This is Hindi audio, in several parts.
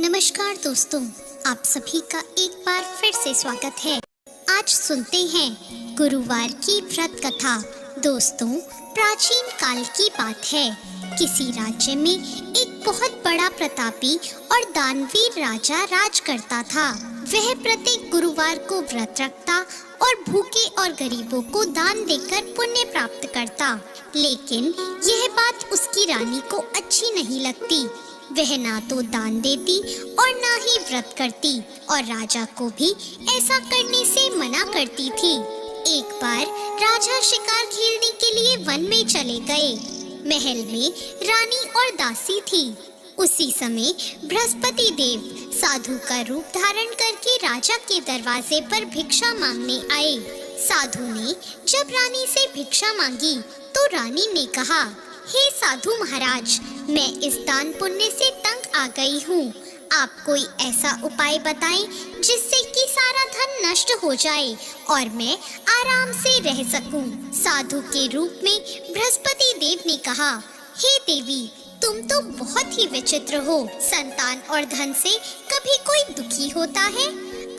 नमस्कार दोस्तों, आप सभी का एक बार फिर से स्वागत है। आज सुनते हैं गुरुवार की व्रत कथा। दोस्तों, प्राचीन काल की बात है। किसी राज्य में एक बहुत बड़ा प्रतापी और दानवीर राजा राज करता था। वह प्रत्येक गुरुवार को व्रत रखता और भूखे और गरीबों को दान देकर पुण्य प्राप्त करता। लेकिन यह बात उसकी रानी को अच्छी नहीं लगती। वह ना तो दान देती और ना ही व्रत करती और राजा को भी ऐसा करने से मना करती थी। एक बार राजा शिकार खेलने के लिए वन में चले गए। महल में रानी और दासी थी। उसी समय बृहस्पति देव साधु का रूप धारण करके राजा के दरवाजे पर भिक्षा मांगने आए। साधु ने जब रानी से भिक्षा मांगी तो रानी ने कहा, हे साधु महाराज, मैं इस दान पुण्य से तंग आ गई हूँ। आप कोई ऐसा उपाय बताएं जिससे कि सारा धन नष्ट हो जाए और मैं आराम से रह सकूं। साधु के रूप में बृहस्पति देव ने कहा, हे देवी, तुम तो बहुत ही विचित्र हो। संतान और धन से कभी कोई दुखी होता है?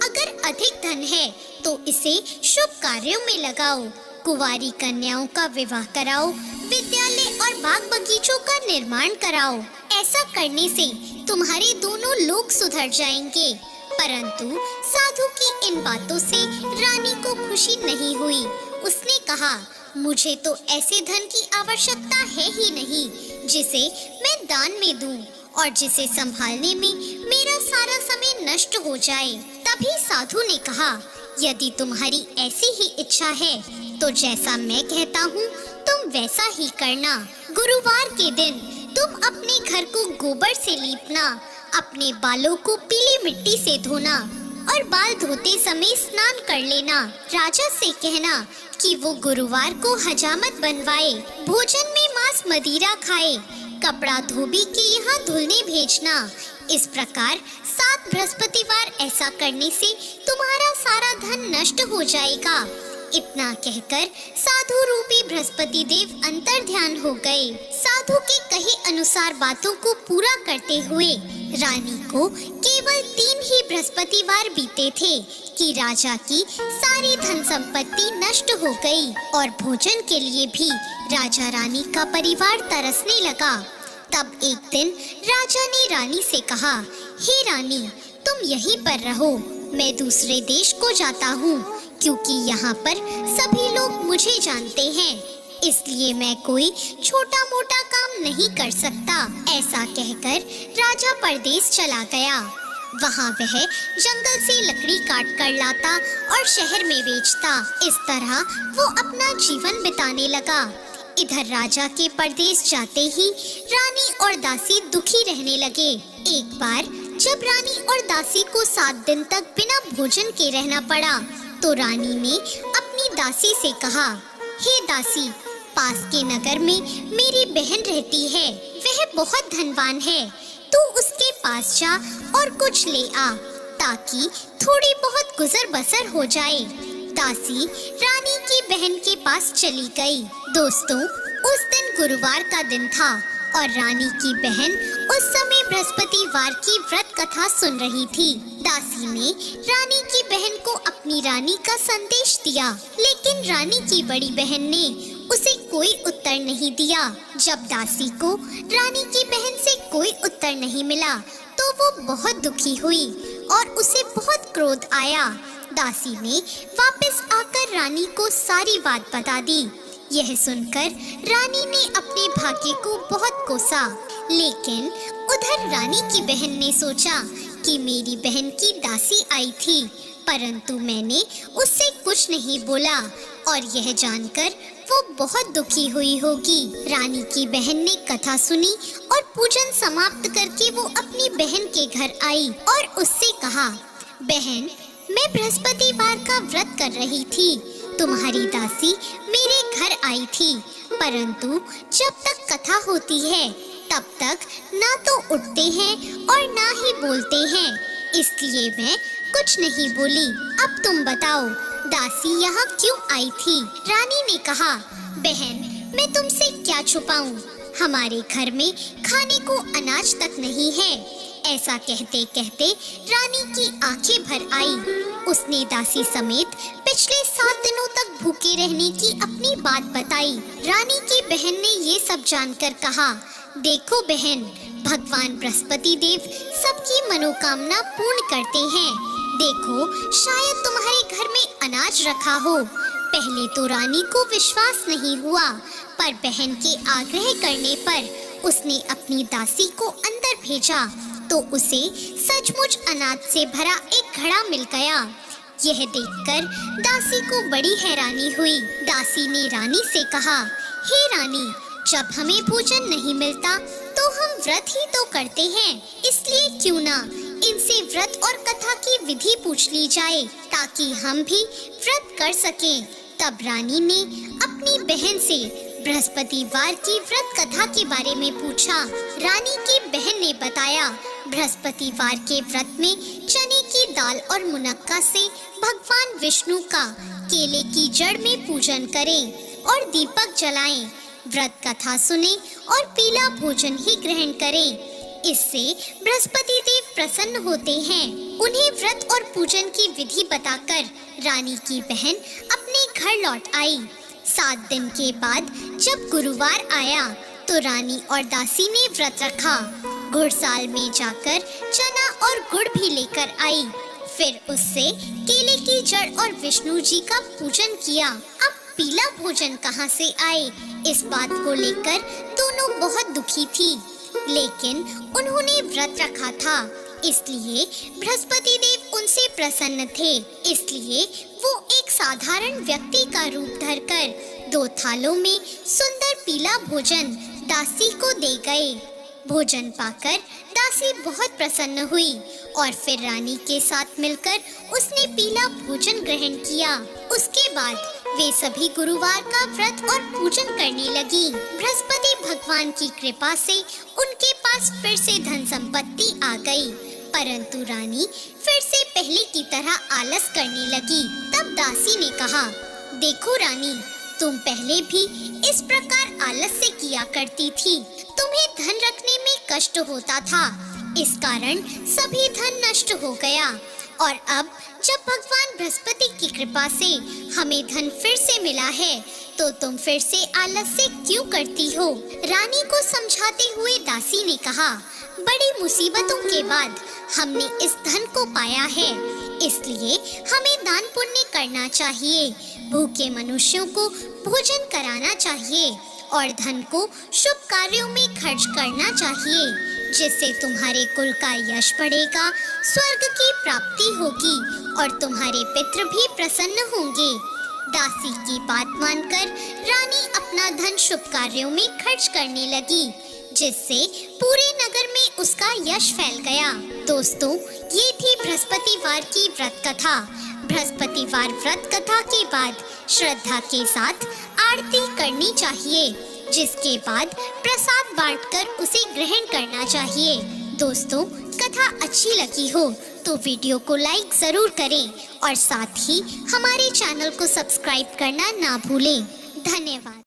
अगर अधिक धन है तो इसे शुभ कार्यों में लगाओ। कुंवारी कन्याओं का विवाह कराओ, विद्यालय और बाग बगीचों का निर्माण कराओ। ऐसा करने से तुम्हारे दोनों लोग सुधर जाएंगे। परंतु साधु की इन बातों से रानी को खुशी नहीं हुई। उसने कहा, मुझे तो ऐसे धन की आवश्यकता है ही नहीं जिसे मैं दान में दूं और जिसे संभालने में मेरा सारा समय नष्ट हो जाए। तभी साधु ने कहा, यदि तुम्हारी ऐसी ही इच्छा है तो जैसा मैं कहता हूँ तुम वैसा ही करना। गुरुवार के दिन तुम अपने घर को गोबर से लीपना, अपने बालों को पीली मिट्टी से धोना और बाल धोते समय स्नान कर लेना। राजा से कहना कि वो गुरुवार को हजामत बनवाए, भोजन में मांस मदिरा खाए, कपड़ा धोबी के यहाँ धुलने भेजना। इस प्रकार 7 बृहस्पतिवार ऐसा करने से तुम्हारा सारा धन नष्ट हो जाएगा। इतना कहकर साधु रूपी बृहस्पति देव अंतर ध्यान हो गए। साधु के कहे अनुसार बातों को पूरा करते हुए रानी को केवल 3 ही बृहस्पतिवार बीते थे कि राजा की सारी धन संपत्ति नष्ट हो गई और भोजन के लिए भी राजा रानी का परिवार तरसने लगा। तब एक दिन राजा ने रानी से कहा, हे रानी, तुम यहीं पर रहो, मैं दूसरे देश को जाता हूँ क्योंकि यहाँ पर सभी लोग मुझे जानते हैं, इसलिए मैं कोई छोटा मोटा काम नहीं कर सकता। ऐसा कहकर राजा परदेश चला गया। वहाँ वह जंगल से लकड़ी काट कर लाता और शहर में बेचता। इस तरह वो अपना जीवन बिताने लगा। इधर राजा के परदेश जाते ही रानी और दासी दुखी रहने लगे। एक बार जब रानी और दासी को 7 दिन तक बिना भोजन के रहना पड़ा तो रानी ने अपनी दासी से कहा, हे दासी, पास के नगर में मेरी बहन रहती है, वह बहुत धनवान है। तू उसके पास जा और कुछ ले आ ताकि थोड़ी बहुत गुजर बसर हो जाए। दासी रानी की बहन के पास चली गई। दोस्तों, उस दिन गुरुवार का दिन था और रानी की बहन उस समय बृहस्पतिवार की व्रत कथा सुन रही थी। दासी ने रानी की बहन को अपनी रानी का संदेश दिया, लेकिन रानी की बड़ी बहन ने उसे कोई उत्तर नहीं दिया। जब दासी को रानी की बहन से कोई उत्तर नहीं मिला तो वो बहुत दुखी हुई और उसे बहुत क्रोध आया। दासी ने वापस आकर रानी को सारी बात बता दी। यह सुनकर रानी ने अपने भाग्य को बहुत कोसा, लेकिन उधर रानी की बहन ने सोचा कि मेरी बहन की दासी आई थी, परंतु मैंने उससे कुछ नहीं बोला और यह जानकर वो बहुत दुखी हुई होगी। रानी की बहन ने कथा सुनी और पूजन समाप्त करके वो अपनी बहन के घर आई और उससे कहा, बहन, मैं बृहस्पतिवार का व्रत कर रही थी। तुम्हारी दासी मेरे घर आई थी, परंतु जब तक कथा होती है तब तक ना तो उठते हैं और ना ही बोलते हैं, इसलिए मैं कुछ नहीं बोली। अब तुम बताओ, दासी यहाँ क्यों आई थी? रानी ने कहा, बहन, मैं तुमसे क्या छुपाऊं? हमारे घर में खाने को अनाज तक नहीं है। ऐसा कहते कहते रानी की आंखें भर आई। उसने दासी समेत पिछले 7 दिनों तक भूखे रहने की अपनी बात बताई। रानी की बहन ने ये सब जानकर कहा, देखो बहन, भगवान बृहस्पति देव सबकी मनोकामना पूर्ण करते हैं। देखो, शायद तुम्हारे घर में अनाज रखा हो। पहले तो रानी को विश्वास नहीं हुआ, पर बहन के आग्रह करने पर उसने अपनी दासी को अंदर भेजा तो उसे सचमुच अनाज से भरा एक घड़ा मिल गया। यह देखकर दासी को बड़ी हैरानी हुई। दासी ने रानी से कहा, हे रानी, जब हमें भोजन नहीं मिलता तो हम व्रत ही तो करते हैं, इसलिए क्यों ना इनसे व्रत और कथा की विधि पूछ ली जाए ताकि हम भी व्रत कर सकें। तब रानी ने अपनी बहन से बृहस्पतिवार की व्रत कथा के बारे में पूछा। रानी की बहन ने बताया, बृहस्पतिवार के व्रत में चने की दाल और मुनक्का से भगवान विष्णु का केले की जड़ में पूजन करें और दीपक जलाएं, व्रत कथा सुने और पीला भोजन ही ग्रहण करें। इससे बृहस्पति देव प्रसन्न होते हैं। उन्हें व्रत और पूजन की विधि बताकर रानी की बहन अपने घर लौट आई। 7 दिन के बाद जब गुरुवार आया तो रानी और दासी ने व्रत रखा। घुड़साल में जाकर चना और गुड़ भी लेकर आई। फिर उससे केले की जड़ और विष्णु जी का पूजन किया। अब पीला भोजन कहाँ से आए, इस बात को लेकर दोनों बहुत दुखी थी, लेकिन उन्होंने व्रत रखा था, इसलिए बृहस्पति देव उनसे प्रसन्न थे। इसलिए वो एक साधारण व्यक्ति का रूप धरकर 2 थालों में सुंदर पीला भोजन दासी को दे गए। भोजन पाकर दासी बहुत प्रसन्न हुई और फिर रानी के साथ मिलकर उसने पीला भोजन ग्रहण किया। उसके बाद वे सभी गुरुवार का व्रत और पूजन करने लगी। बृहस्पति भगवान की कृपा से उनके पास फिर से धन संपत्ति आ गई, परंतु रानी फिर से पहले की तरह आलस करने लगी। तब दासी ने कहा, देखो रानी, तुम पहले भी इस प्रकार आलस से किया करती थी। तुम्हें धन रखने में कष्ट होता था, इस कारण सभी धन नष्ट हो गया, और अब जब भगवान बृहस्पति की कृपा से हमें धन फिर से मिला है तो तुम फिर से आलस से क्यों करती हो? रानी को समझाते हुए दासी ने कहा, बड़ी मुसीबतों के बाद हमने इस धन को पाया है, इसलिए हमें दान पुण्य करना चाहिए, भूखे मनुष्यों को भोजन कराना चाहिए और धन को शुभ कार्यों में खर्च करना चाहिए, जिससे तुम्हारे कुल का यश बढ़ेगा, स्वर्ग की प्राप्ति होगी और तुम्हारे पितृ भी प्रसन्न होंगे। दासी की बात मानकर रानी अपना धन शुभ कार्यों में खर्च करने लगी, जिससे पूरे नगर में उसका यश फैल गया। दोस्तों, ये थी बृहस्पतिवार की व्रत कथा। बृहस्पतिवार व्रत कथा के बाद श्रद्धा के साथ आरती करनी चाहिए, जिसके बाद प्रसाद बांटकर उसे ग्रहण करना चाहिए। दोस्तों, कथा अच्छी लगी हो तो वीडियो को लाइक जरूर करें और साथ ही हमारे चैनल को सब्सक्राइब करना ना भूलें। धन्यवाद।